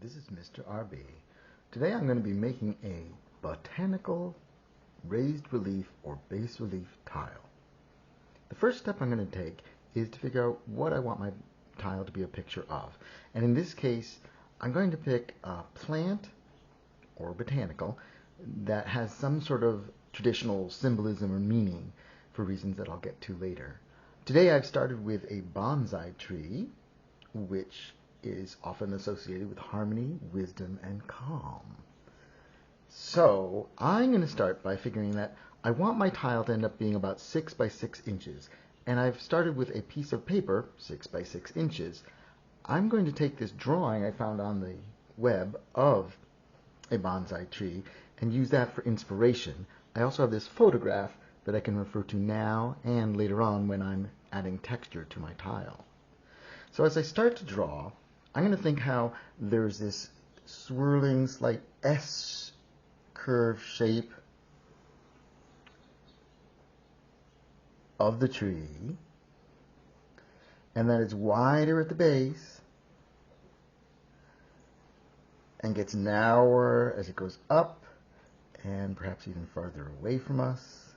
this is Mr. RB. Today I'm going to be making a botanical raised relief or bas relief tile. The first step I'm going to take is to figure out what I want my tile to be a picture of. And in this case, I'm going to pick a plant or botanical that has some sort of traditional symbolism or meaning for reasons that I'll get to later. Today I've started with a bonsai tree, which is often associated with harmony, wisdom, and calm. So I'm going to start by figuring that I want my tile to end up being about 6 by 6 inches. And I've started with a piece of paper, 6 by 6 inches. I'm going to take this drawing I found on the web of a bonsai tree and use that for inspiration. I also have this photograph that I can refer to now and later on when I'm adding texture to my tile. So as I start to draw, I'm going to think how there's this swirling, slight S-curve shape of the tree, and that it's wider at the base and gets narrower as it goes up and perhaps even farther away from us.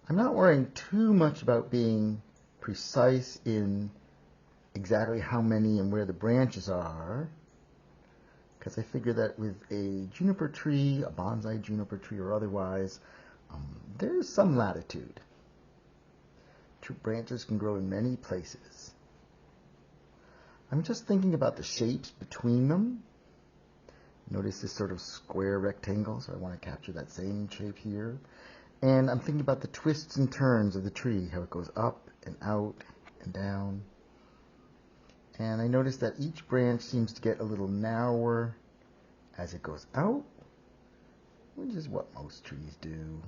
I'm not worrying too much about being precise in exactly how many and where the branches are, because I figure that with a juniper tree, a bonsai juniper tree or otherwise, there's some latitude. Branches can grow in many places. I'm just thinking about the shapes between them. Notice this sort of square rectangle, so I want to capture that same shape here. And I'm thinking about the twists and turns of the tree, how it goes up and out and down. And I notice that each branch seems to get a little narrower as it goes out, which is what most trees do.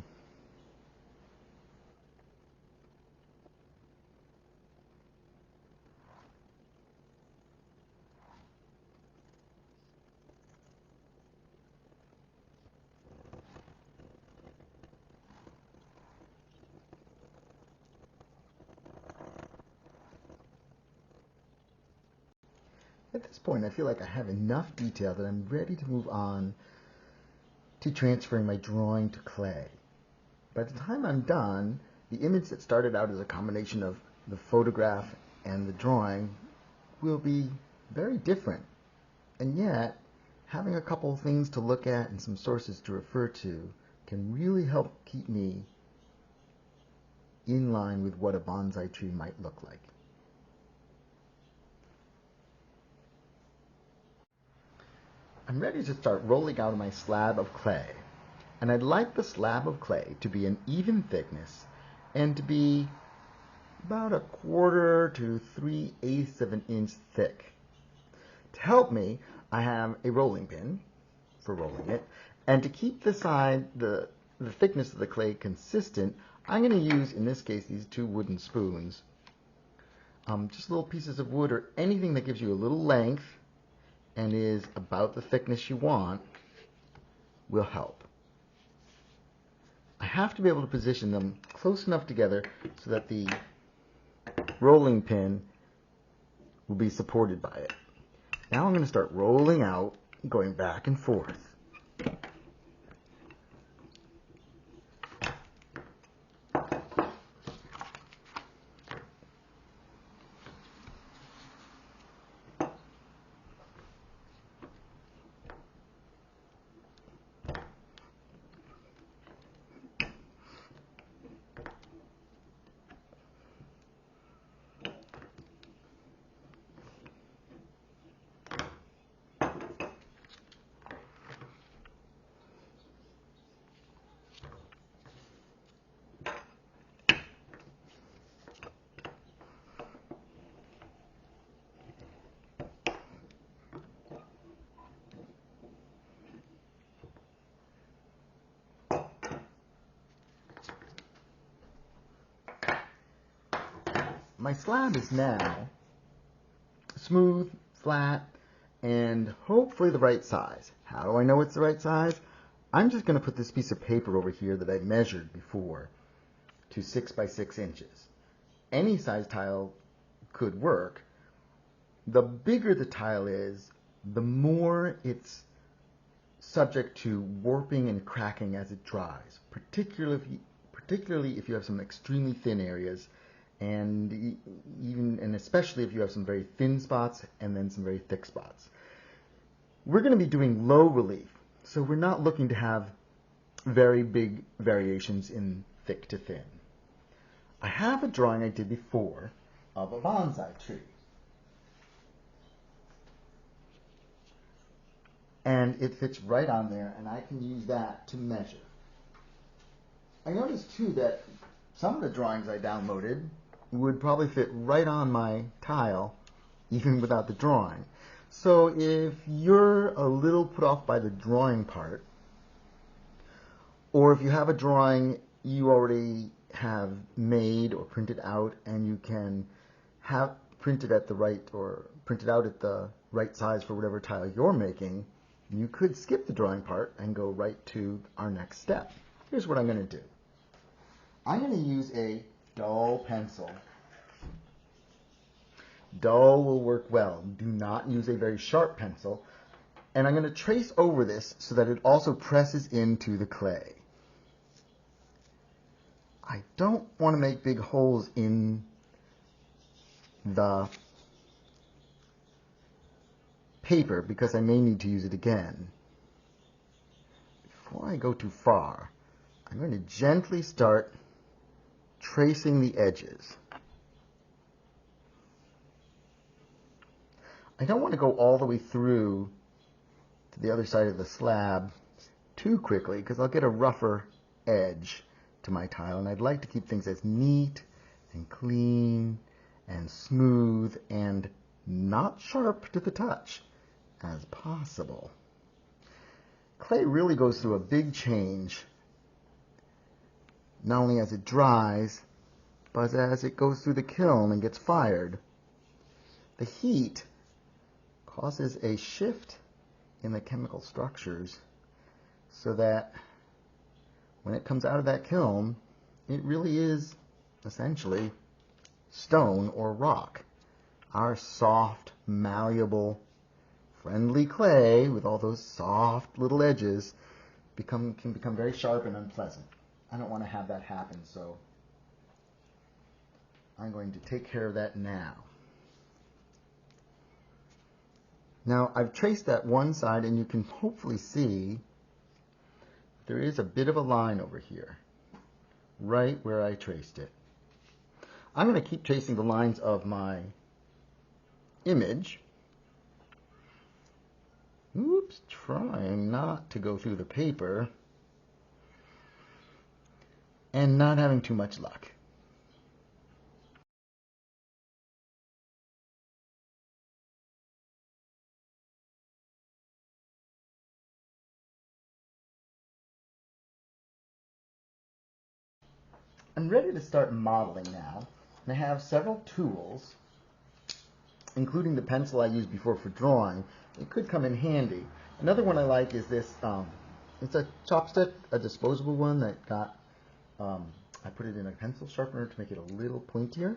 At this point, I feel like I have enough detail that I'm ready to move on to transferring my drawing to clay. By the time I'm done, the image that started out as a combination of the photograph and the drawing will be very different. And yet, having a couple of things to look at and some sources to refer to can really help keep me in line with what a bonsai tree might look like. I'm ready to start rolling out my slab of clay, and I'd like the slab of clay to be an even thickness and to be about 1/4 to 3/8 of an inch thick. To help me, I have a rolling pin for rolling it, and to keep the thickness of the clay consistent, I'm going to use, in this case, these 2 wooden spoons. Just little pieces of wood or anything that gives you a little length and is about the thickness you want will help. I have to be able to position them close enough together so that the rolling pin will be supported by it. Now I'm going to start rolling out, going back and forth. My slab is now smooth, flat, and hopefully the right size. How do I know it's the right size? I'm just going to put this piece of paper over here that I measured before to 6 by 6 inches. Any size tile could work, the bigger the tile is, the more it's subject to warping and cracking as it dries, particularly if you have some extremely thin areas, and especially if you have some very thin spots and then some very thick spots. We're going to be doing low relief, so we're not looking to have very big variations in thick to thin. I have a drawing I did before of a bonsai tree. And it fits right on there, and I can use that to measure. I noticed too that some of the drawings I downloaded would probably fit right on my tile, even without the drawing. So if you're a little put off by the drawing part, or if you have a drawing you already have made or printed out, and you can have printed out at the right size for whatever tile you're making, you could skip the drawing part and go right to our next step. Here's what I'm going to do. I'm going to use a dull pencil. Dull will work well. Do not use a very sharp pencil. And I'm going to trace over this so that it also presses into the clay. I don't want to make big holes in the paper because I may need to use it again. Before I go too far, I'm going to gently start tracing the edges. I don't want to go all the way through to the other side of the slab too quickly because I'll get a rougher edge to my tile, and I'd like to keep things as neat and clean and smooth and not sharp to the touch as possible. Clay really goes through a big change, not only as it dries, but as it goes through the kiln and gets fired. The heat causes a shift in the chemical structures so that when it comes out of that kiln, it really is essentially stone or rock. Our soft, malleable, friendly clay with all those soft little edges can become very sharp and unpleasant. I don't want to have that happen, so I'm going to take care of that now. Now I've traced that one side, and you can hopefully see there is a bit of a line over here, right where I traced it. I'm going to keep tracing the lines of my image. Oops, trying not to go through the paper and not having too much luck. I'm ready to start modeling now, and I have several tools, including the pencil I used before for drawing. It could come in handy. Another one I like is this, it's a chopstick, a disposable one that got, I put it in a pencil sharpener to make it a little pointier,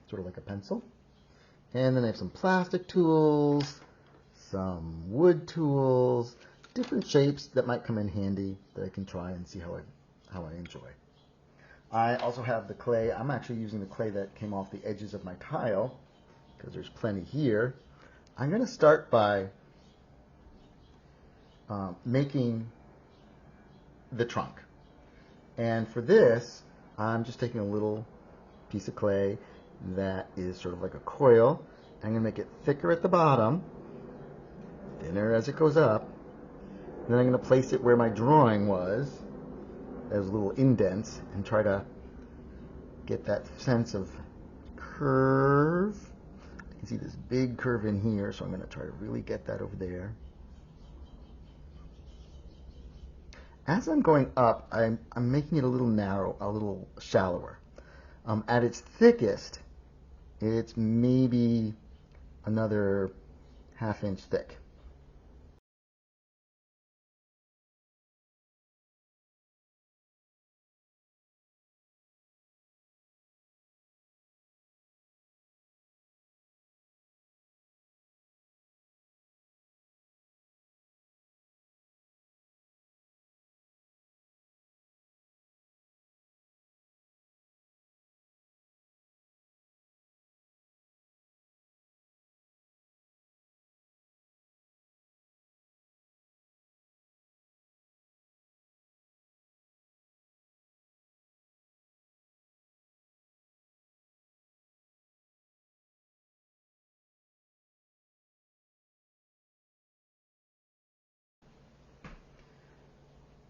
sort of like a pencil. And then I have some plastic tools, some wood tools, different shapes that might come in handy that I can try and see how I enjoy. I also have the clay. I'm actually using the clay that came off the edges of my tile because there's plenty here. I'm going to start by making the trunk. And for this, I'm just taking a little piece of clay that is sort of like a coil. I'm going to make it thicker at the bottom, thinner as it goes up. Then I'm going to place it where my drawing was, as little indents, and try to get that sense of curve. I can see this big curve in here, so I'm going to try to really get that over there. As I'm going up, I'm making it a little narrow, a little shallower. At its thickest, it's maybe another ½ inch thick.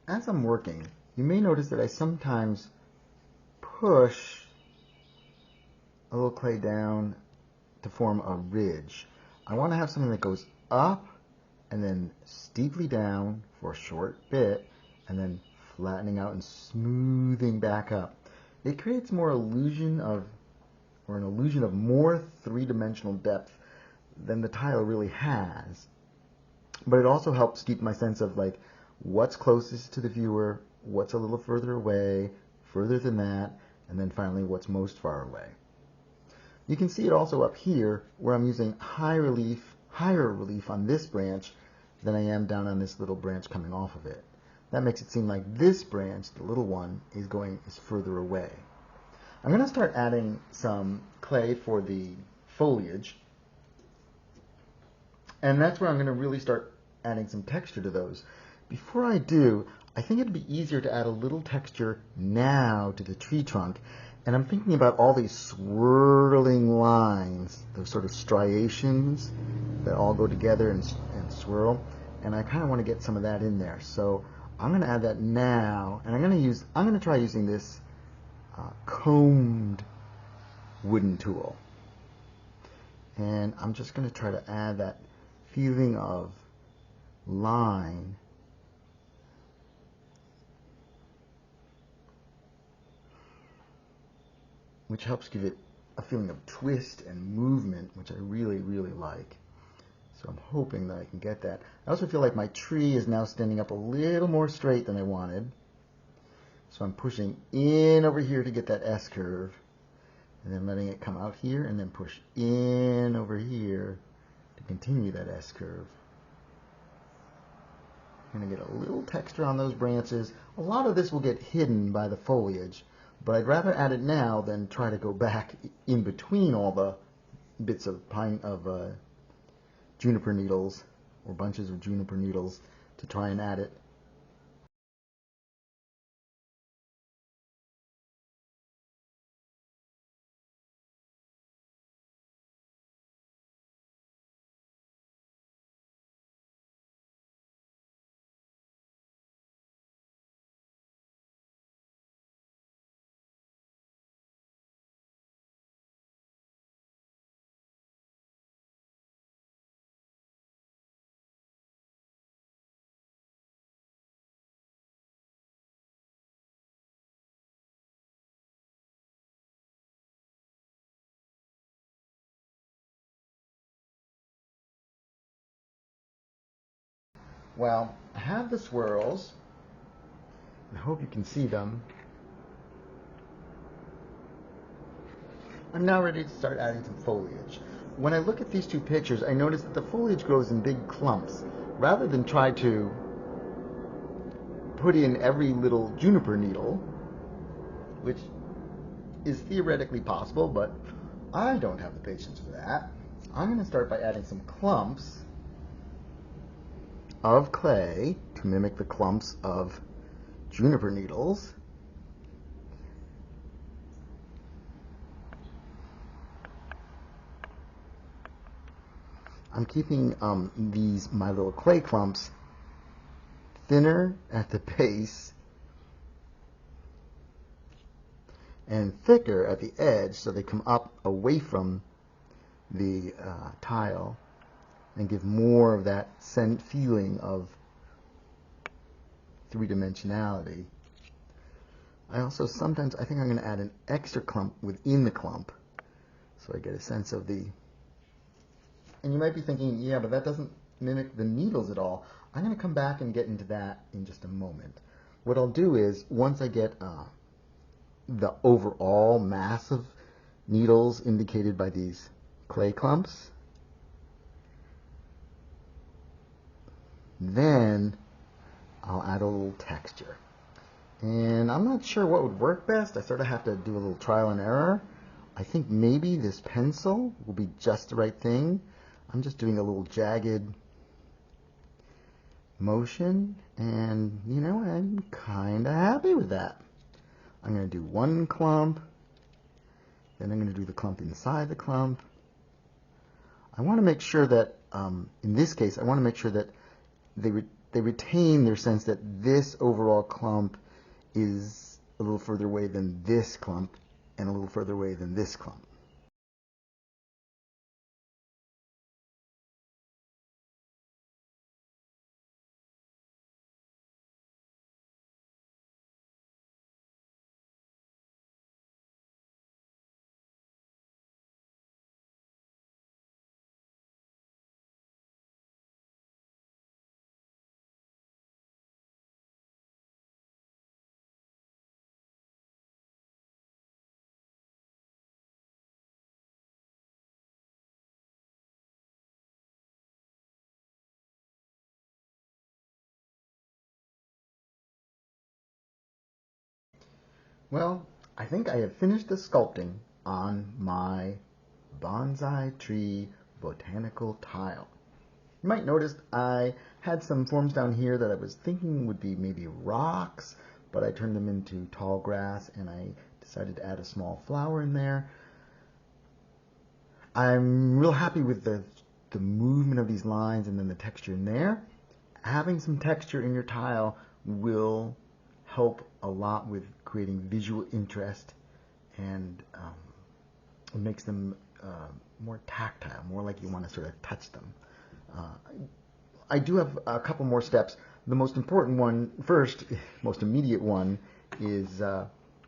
as I'm working, you may notice that I sometimes push a little clay down to form a ridge. I want to have something that goes up and then steeply down for a short bit and then flattening out and smoothing back up. It creates more illusion of, or an illusion of more three-dimensional depth than the tile really has. But it also helps keep my sense of like what's closest to the viewer, what's a little further away, further than that, and then finally what's most far away. You can see it also up here where I'm using higher relief on this branch than I am down on this little branch coming off of it. That makes it seem like this branch, the little one, is further away. I'm going to start adding some clay for the foliage, and that's where I'm going to really start adding some texture to those. Before I do, I think it'd be easier to add a little texture now to the tree trunk. And I'm thinking about all these swirling lines, those sort of striations that all go together and swirl. And I kind of want to get some of that in there. So I'm going to add that now. And I'm going to try using this combed wooden tool. And I'm just going to try to add that feeling of line which helps give it a feeling of twist and movement, which I really, really like. So I'm hoping that I can get that. I also feel like my tree is now standing up a little more straight than I wanted. So I'm pushing in over here to get that S-curve, and then letting it come out here, and then push in over here to continue that S-curve. I'm going to get a little texture on those branches. A lot of this will get hidden by the foliage, but I'd rather add it now than try to go back in between all the bits of juniper needles or bunches of juniper needles to try and add it. Well, I have the swirls. I hope you can see them. I'm now ready to start adding some foliage. When I look at these two pictures, I notice that the foliage grows in big clumps. Rather than try to put in every little juniper needle, which is theoretically possible, but I don't have the patience for that, I'm going to start by adding some clumps of clay to mimic the clumps of juniper needles. I'm keeping my little clay clumps thinner at the base and thicker at the edge so they come up away from the tile and give more of that feeling of three-dimensionality. I also sometimes, I think I'm going to add an extra clump within the clump so I get a sense of the, and you might be thinking, yeah, but that doesn't mimic the needles at all. I'm going to come back and get into that in just a moment. What I'll do is, once I get the overall mass of needles indicated by these clay clumps, then I'll add a little texture. And I'm not sure what would work best. I sort of have to do a little trial and error. I think maybe this pencil will be just the right thing. I'm just doing a little jagged motion, and you know, I'm kind of happy with that. I'm going to do one clump, then I'm going to do the clump inside the clump. I want to make sure that, in this case, I want to make sure that they retain their sense that this overall clump is a little further away than this clump and a little further away than this clump. Well, I think I have finished the sculpting on my bonsai tree botanical tile. You might notice I had some forms down here that I was thinking would be maybe rocks, but I turned them into tall grass and I decided to add a small flower in there. I'm real happy with the movement of these lines and then the texture in there. Having some texture in your tile will help a lot with creating visual interest, and it makes them more tactile, more like you want to sort of touch them. I do have a couple more steps. The most important one first, most immediate one, is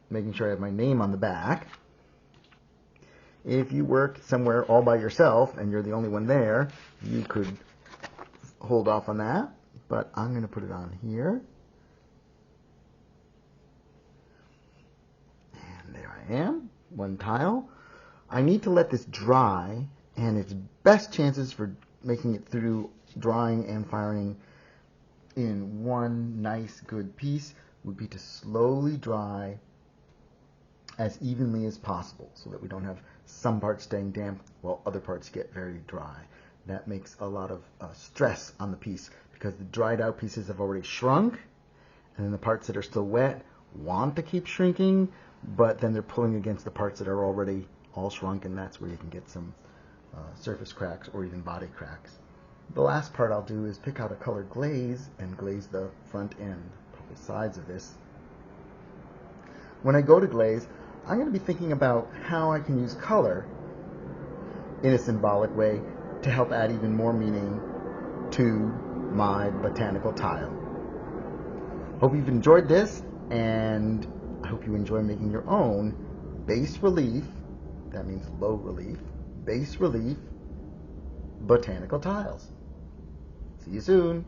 making sure I have my name on the back. If you work somewhere all by yourself and you're the only one there, you could hold off on that, but I'm going to put it on here. And there I am, one tile. I need to let this dry, and its best chances for making it through drying and firing in one nice good piece would be to slowly dry as evenly as possible so that we don't have some parts staying damp while other parts get very dry. That makes a lot of stress on the piece because the dried out pieces have already shrunk, and then the parts that are still wet want to keep shrinking, but then they're pulling against the parts that are already all shrunk, and that's where you can get some surface cracks or even body cracks. The last part I'll do is pick out a colored glaze and glaze the front end, probably sides of this. When I go to glaze, I'm going to be thinking about how I can use color in a symbolic way to help add even more meaning to my botanical tile. Hope you've enjoyed this, and I hope you enjoy making your own bas relief, that means low relief, bas relief botanical tiles. See you soon.